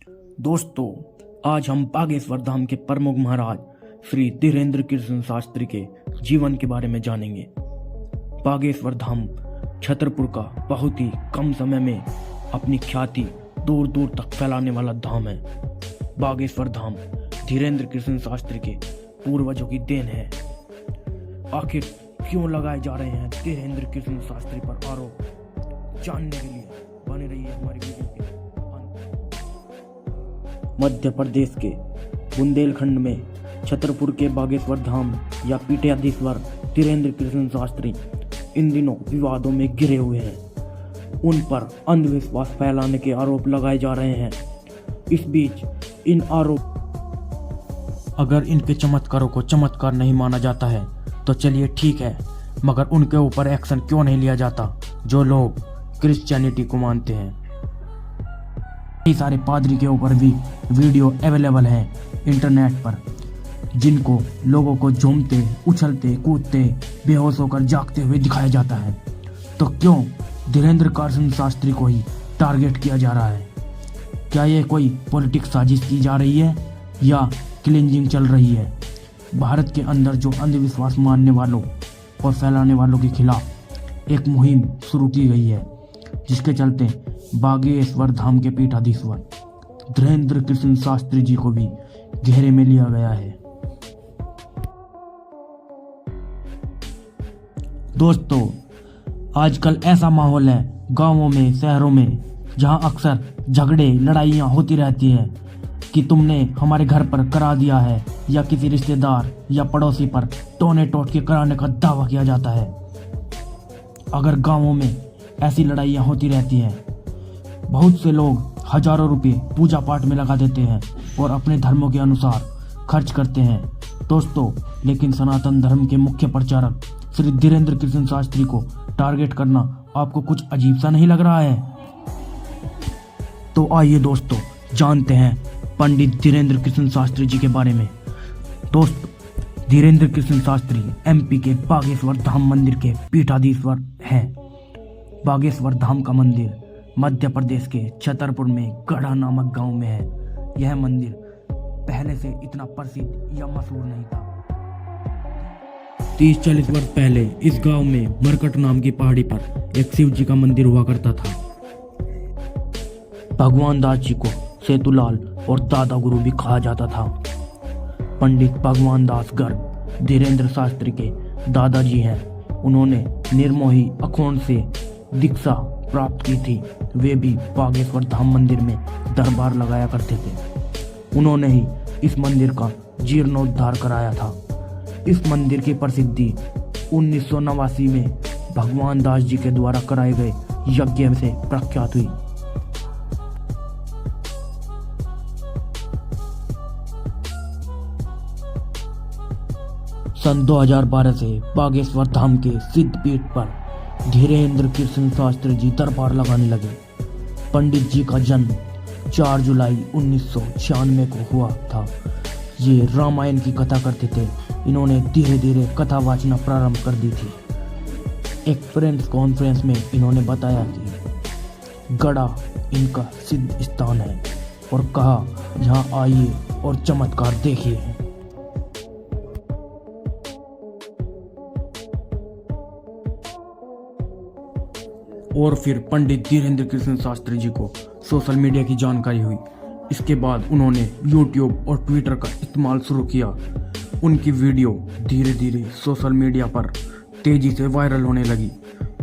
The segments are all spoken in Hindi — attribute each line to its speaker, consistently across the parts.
Speaker 1: दोस्तों, आज हम बागेश्वर धाम के प्रमुख महाराज श्री धीरेन्द्र कृष्ण शास्त्री के जीवन के बारे में जानेंगे। बागेश्वर धाम छतरपुर का बहुत ही कम समय में अपनी ख्याति दूर दूर तक फैलाने वाला धाम है। बागेश्वर धाम धीरेन्द्र कृष्ण शास्त्री के पूर्वजों की देन है। आखिर क्यों लगाए जा रहे हैं धीरेन्द्र कृष्ण शास्त्री पर आरोप, जानने के लिए बने रहिए हमारी वीडियो के अंत। मध्य प्रदेश के बुंदेलखंड में छतरपुर के बागेश्वर धाम या पीठाधीश्वर धीरेन्द्र कृष्ण शास्त्री इन दिनों विवादों में घिरे हुए हैं। उन पर अंधविश्वास फैलाने के आरोप लगाए जा रहे हैं। इस बीच इन आरोप अगर इनके चमत्कारों को चमत्कार नहीं माना जाता है तो चलिए ठीक है, मगर उनके ऊपर एक्शन क्यों नहीं लिया जाता जो लोग क्रिश्चियनिटी को मानते हैं। कई सारे पादरी के ऊपर भी वीडियो अवेलेबल हैं इंटरनेट पर, जिनको लोगों को झूमते, उछलते, कूदते, बेहोश होकर जागते हुए दिखाया जाता है। तो क्यों धीरेन्द्र कृष्ण शास्त्री को ही टारगेट किया जा रहा है? क्या ये कोई पॉलिटिक्स साजिश की जा रही है या क्लींजिंग चल रही है? भारत के अंदर जो अंधविश्वास मानने वालों और फैलाने वालों के खिलाफ एक मुहिम शुरू की गई है, जिसके चलते बागेश्वर धाम के पीठाधीश्वर धीरेन्द्र कृष्ण शास्त्री जी को भी घेरे में लिया गया है। दोस्तों, आजकल ऐसा माहौल है गांवों में, शहरों में, जहां अक्सर झगड़े, लड़ाइयां होती रहती है कि तुमने हमारे घर पर करा दिया है, या किसी रिश्तेदार या पड़ोसी पर टोने टोट के कराने का दावा किया जाता है। अगर गांवों में ऐसी लड़ाइयां होती रहती हैं, बहुत से लोग हजारों रुपए पूजा पाठ में लगा देते हैं और अपने धर्मों के अनुसार खर्च करते हैं दोस्तों, लेकिन सनातन धर्म के मुख्य प्रचारक श्री धीरेन्द्र कृष्ण शास्त्री को टारगेट करना आपको कुछ अजीब सा नहीं लग रहा है? तो आइए दोस्तों, जानते हैं पंडित धीरेन्द्र कृष्ण शास्त्री जी के बारे में। दोस्तों, धीरेन्द्र कृष्ण शास्त्री एमपी के बागेश्वर धाम मंदिर के पीठाधीश्वर हैं। बागेश्वर धाम का मंदिर मध्य प्रदेश के छतरपुर में गढ़ा नामक गांव में है। यह मंदिर पहले से इतना प्रसिद्ध या मशहूर नहीं था। 30-40 वर्ष पहले इस गांव में मरकट नाम की पहाड़ी पर एक शिव जी का मंदिर हुआ करता था। भगवान दास जी को सेतुलाल और दादा गुरु भी कहा जाता था। पंडित भगवान दास गर्ग धीरेन्द्र शास्त्री के दादाजी हैं। उन्होंने निर्मोही अखोंड से दीक्षा प्राप्त की थी। वे भी बागेश्वर धाम मंदिर में दरबार लगाया करते थे। उन्होंने ही इस मंदिर का जीर्णोद्धार कराया था। इस मंदिर की प्रसिद्धि 1989 में भगवान दास जी के द्वारा कराए गए यज्ञ से प्रख्यात हुई। सन 2012 से बागेश्वर धाम के सिद्ध पीठ पर धीरेन्द्र कृष्ण शास्त्री जी दरबार लगाने लगे। पंडित जी का जन्म 4 जुलाई 1996 को हुआ था। ये रामायण की कथा करते थे। इन्होंने धीरे धीरे कथा वाचना प्रारंभ कर दी थी। एक प्रेस कॉन्फ्रेंस में इन्होंने बताया कि गढ़ा इनका सिद्ध स्थान है और कहा, यहाँ आइए और चमत्कार देखिए। और फिर पंडित धीरेन्द्र कृष्ण शास्त्री जी को सोशल मीडिया की जानकारी हुई। इसके बाद उन्होंने यूट्यूब और ट्विटर का इस्तेमाल शुरू किया। उनकी वीडियो धीरे धीरे सोशल मीडिया पर तेजी से वायरल होने लगी।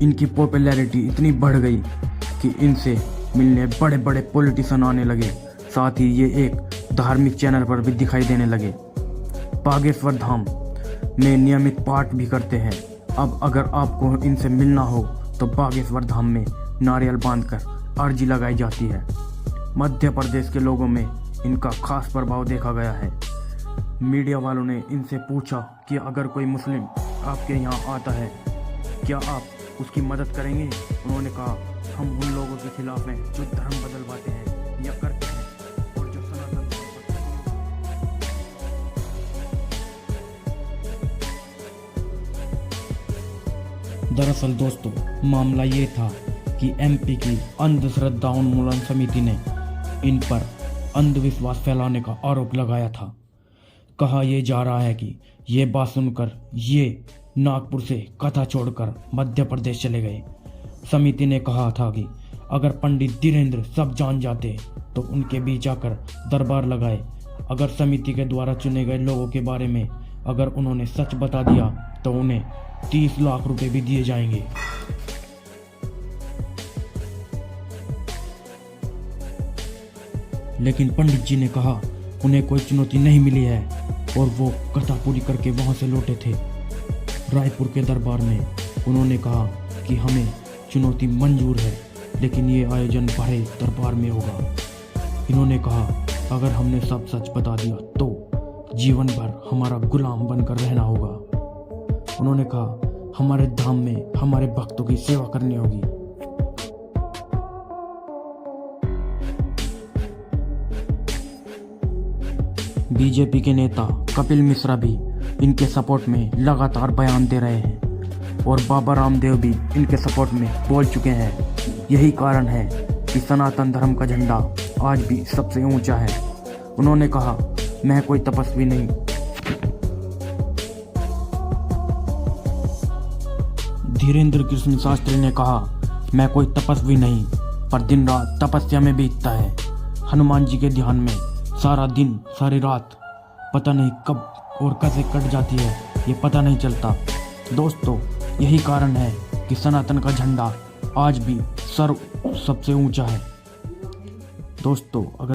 Speaker 1: इनकी पॉपुलैरिटी इतनी बढ़ गई कि इनसे मिलने बड़े बड़े पॉलिटिशियन आने लगे। साथ ही ये एक धार्मिक चैनल पर भी दिखाई देने लगे। बागेश्वर धाम में नियमित पाठ भी करते हैं। अब अगर आपको इनसे मिलना हो तो बागेश्वर धाम में नारियल बांधकर अर्जी लगाई जाती है। मध्य प्रदेश के लोगों में इनका खास प्रभाव देखा गया है। मीडिया वालों ने इनसे पूछा कि अगर कोई मुस्लिम आपके यहाँ आता है, क्या आप उसकी मदद करेंगे? उन्होंने कहा, हम उन लोगों के खिलाफ हैं जो धर्म बदलवाते हैं या करते हैं और जो सनातन दरअसल दोस्तों, मामला ये था कि एमपी की अंधश्रद्धा उन्मूलन समिति ने इन पर अंधविश्वास फैलाने का आरोप लगाया था। कहा यह जा रहा है कि ये बात सुनकर ये नागपुर से कथा छोड़कर मध्य प्रदेश चले गए। समिति ने कहा था कि अगर पंडित धीरेन्द्र सब जान जाते तो उनके बीच आकर दरबार लगाए। अगर समिति के द्वारा चुने गए लोगों के बारे में अगर उन्होंने सच बता दिया तो उन्हें 30 लाख रुपए भी दिए जाएंगे। लेकिन पंडित जी ने कहा उन्हें कोई चुनौती नहीं मिली है और वो कथा पूरी करके वहां से लौटे थे। रायपुर के दरबार में उन्होंने कहा कि हमें चुनौती मंजूर है, लेकिन ये आयोजन बड़े दरबार में होगा। इन्होंने कहा अगर हमने सब सच बता दिया तो जीवन भर हमारा गुलाम बनकर रहना होगा। उन्होंने कहा हमारे धाम में हमारे भक्तों की सेवा करनी होगी। बीजेपी के नेता कपिल मिश्रा भी इनके सपोर्ट में लगातार बयान दे रहे हैं और बाबा रामदेव भी इनके सपोर्ट में बोल चुके हैं। यही कारण है कि सनातन धर्म का झंडा आज भी सबसे ऊंचा है। उन्होंने कहा मैं कोई तपस्वी नहीं, धीरेन्द्र कृष्ण शास्त्री ने कहा मैं कोई तपस्वी नहीं, पर दिन रात तपस्या में बीतता है। हनुमान जी के ध्यान में सारा दिन सारी रात पता नहीं कब और कैसे कट जाती है, ये पता नहीं चलता। दोस्तों यही कारण है कि सनातन का झंडा आज भी सबसे ऊंचा है। दोस्तों अगर